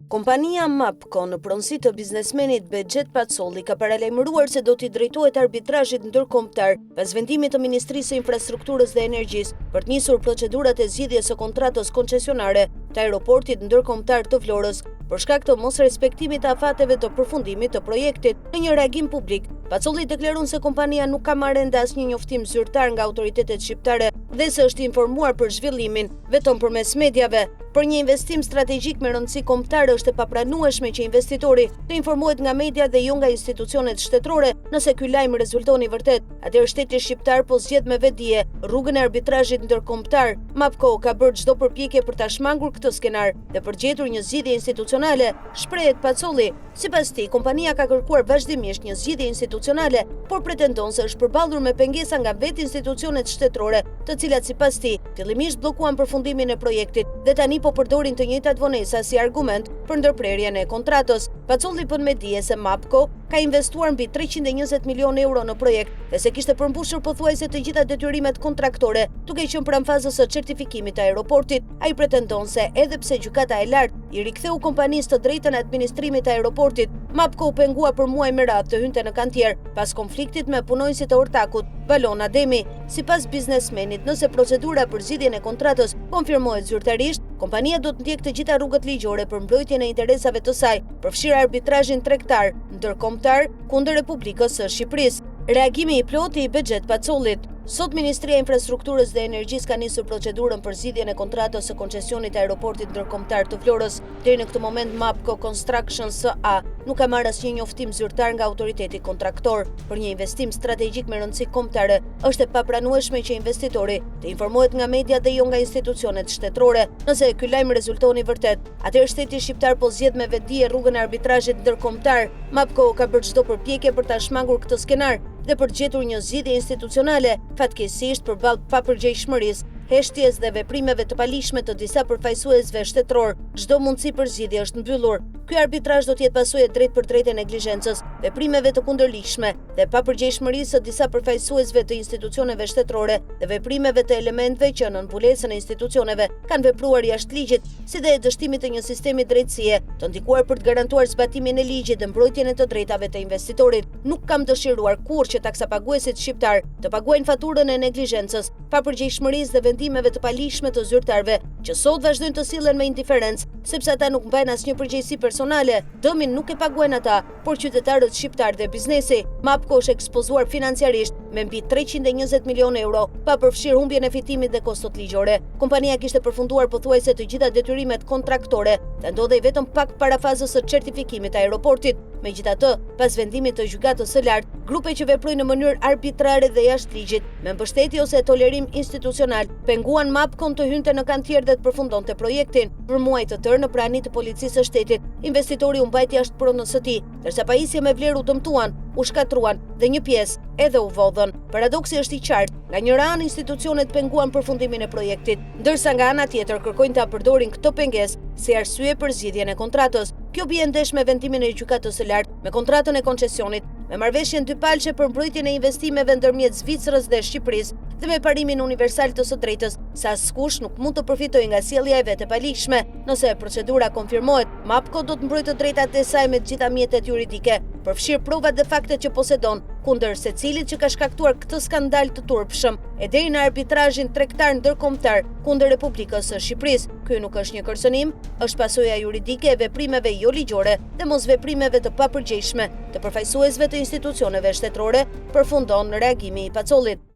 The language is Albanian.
Kompania MAPCO në pronësi të biznesmenit Bexhet Pacolli ka paralajmëruar se do t'i drejtohet arbitrazhit ndërkombëtar pas vendimit të Ministrisë së Infrastrukturës dhe Energjisë për të nisur procedurat e zgjidhjes së kontratës koncesionare të aeroportit ndërkombëtar të Florës për shkak të mosrespektimit të afateve të përfundimit të projektit. Në një reagim publik, Pacolli deklaron se kompania nuk ka marrë ende asnjë njoftim zyrtar nga autoritetet shqiptare dhe se është informuar për zhvillimin vetëm përmes mediave. Për një investim strategjik me rëndësi kombëtare është e papranueshme që investitori të informohet nga media dhe jo nga institucionet shtetërore. Nëse ky lajm rezulton i vërtet, atëherë shteti shqiptar po zgjedh me vetdije rrugën e arbitrazhit ndërkombëtar. MAPCO ka bërë çdo përpjekje për ta shmangur këtë skenar dhe për gjetur një zgjidhje institucionale, shprehet Pacolli. Sipas tij, kompania ka kërkuar vazhdimisht një zgjidhje institucionale, por pretendon se është përballur me pengesa nga vetë institucionet shtetërore, të cilat sipas tij fillimisht bllokuan përfundimin e projektit dhe tani po përdorin të njëjtat vonesa si argument për ndërprerjen e kontratës. Pacolli bën me dije se MAPCO ka investuar mbi 320 milionë euro në projekt dhe se kishte përmbushur pothuajse të gjitha detyrimet kontraktore, duke qenë pranë fazës së certifikimit të aeroportit. Ai pretendon se edhe pse gjykata e lartë i riktheu kompanisë të drejtën e administrimit të aeroportit, MAPCO u pengua për muaj me radhë të hynte në kantier pas konfliktit me punonjësit e ortakut Balon Ademi. Sipas biznesmenit, nëse procedura për zgjidhjen e kontratës konfirmohet zyrtarisht, kompania do të ndjekë të gjitha rrugët ligjore për mbrojtjen e interesave të saj, përfshirë arbitrazhin tregtar ndërkombëtar kundër Republikës së Shqipërisë. Reagimi i plotë i Bexhet Pacollit. Sot Ministria e Infrastrukturës dhe Energjisë ka nisur procedurën për zgjidhjen e kontratës së koncesionit të aeroportit ndërkombëtar të Florës. Deri në këtë moment MAPCO Construction SA nuk ka marrë asnjë njoftim zyrtar nga autoriteti kontraktor. Për një investim strategjik me rëndësi kombëtare, është e papranueshme që investitori të informohet nga media dhe jo nga institucionet shtetërore. Nëse ky lajm rezulton i vërtet, atëherë shteti shqiptar po zgjedh me vetdije rrugën e arbitrazhit ndërkombëtar. MAPCO ka bërë çdo përpjekje për ta shmangur këtë skenar dhe për të gjetur një zgjidhje institucionale, fatkeqësisht përballë papërgjegjshmërisë, heshtjes dhe veprimeve të palishme të disa përfaqësuesve shtetëror, çdo mundësi për zgjidhje është mbyllur. Ky arbitrazh do të jetë pasojë drejt për drejtë e neglizhencës, veprimeve të kundërligjshme dhe papërgjegjshmërisë së disa përfaqësuesve të institucioneve shtetërore dhe veprimeve të elementëve që në mbulesën e institucioneve kanë vepruar jashtë ligjit, si dhe e dështimit të një sistemi drejtësie të ndikuar për të garantuar zbatimin e ligjit dhe mbrojtjen e të drejtave të investitorit. Nuk kam dëshiruar kurrë që taksapaguesit shqiptar të paguajnë faturën e neglizhencës, papërgjegjshmërisë dhe vendimeve të palishme të zyrtarëve, që sot vazhdojnë të sillen me indiferencë, sepse ata nuk mbajnë asnjë përgjegjësi personale. Dëmin nuk e paguajnë ata, por qytetarët shqiptar dhe biznesi. MAPCO është ekspozuar financiarisht me mbi 320 milionë euro, pa përfshirë humbjen e fitimit dhe kostot ligjore. Kompania kishte përfunduar pothuajse të gjitha detyrimet kontraktore dhe ndodhej vetëm pak para fazës së certifikimit të aeroportit. Megjithatë, pas vendimit të gjykatës së lartë, grupe që veprojnë në mënyrë arbitrare dhe jashtë ligjit, me mbështetje ose tolerim institucional, penguan MAPCO të hynte në kantier dhe të përfundonte projektin. Për muaj të tërë në prani të policisë së shtetit, investitori u mbajt jashtë pronës së tij, ndërsa pajisje me vlerë u dëmtuan, u shkatruan dhe një pjesë edhe u vodhën. Paradoksi është i qartë, nga njëra anë institucionet penguan përfundimin e projektit, ndërsa nga ana tjetër kërkojnë ta përdorin këtë pengesë si arsye për zgjidhjen e kontratës. Kjo bie ndesh me vendimin e gjykatës së lartë, me kontratën e koncesionit, me marrëveshjen dypalçe për mbrojtjen e investimeve ndërmjet Zvicrës dhe Shqipërisë dhe me parimin universal të së drejtës, se askush nuk mund të përfitojë nga sjellja e vet e palishme. Nëse procedura konfirmohet, MAPCO do të mbrojë të drejtat e saj me të gjitha mjetet juridike, përfshirë provat dhe faktet që posedon, kundër secilit që ka shkaktuar këtë skandal të turpshëm, e deri në arbitrazhin tregtar ndërkombëtar kundër Republikës së Shqipërisë. Ky nuk është një kërcënim, është pasojë juridike e veprimeve jo ligjore dhe mosveprimeve të papërgjegjshme të përfaqësuesve të institucioneve shtetërore, përfundon reagimi i Pacollit.